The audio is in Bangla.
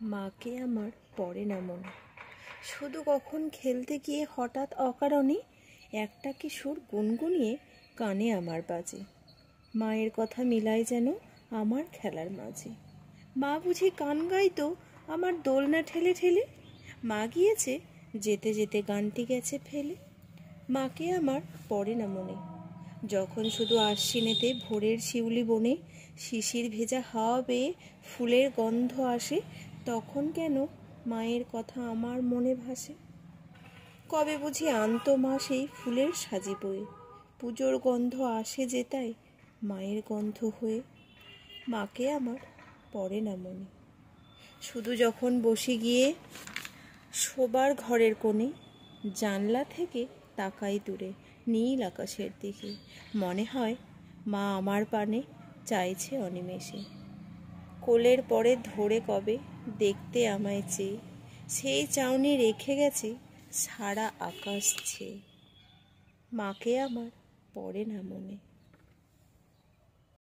মাকে আমার পড়ে না মনে। শুধু কখন খেলতে গিয়ে হঠাৎ অকারণে একটা কি সুর গুনগুনিয়ে কানে আমার বাজে। মায়ের কথা মিলাই যেন আমার খেলার মাঝে। মা বুঝি গান গাইতো আমার দোলনা ঠেলে ঠেলে, মা গিয়েছে যেতে যেতে গানটি গেছে ফেলে। মাকে আমার পড়ে না মনে। যখন শুধু আশ্বিনেতে ভোরের শিউলি বনে শিশির ভেজা হাওয়া বেয়ে ফুলের গন্ধ আসে, তখন কেন মায়ের কথা আমার মনে ভাসে। কবে বুঝি আনতো মা সেই ফুলের সাজি বয়ে, পুজোর গন্ধ আসে যেতায় মায়ের গন্ধ হয়ে। মাকে আমার পড়ে না মনে। শুধু যখন বসে গিয়ে শোবার ঘরের কোণে জানলা থেকে তাকাই দূরে নীল আকাশের দিকে, মনে হয় মা আমার পানে চাইছে অনিমেষে। কোলের পরে ধরে কবে দেখতে আমায় চেয়ে, সেই চাউনি রেখে গেছে সারা আকাশ ছেয়ে। মাকে আমার পড়ে না মনে।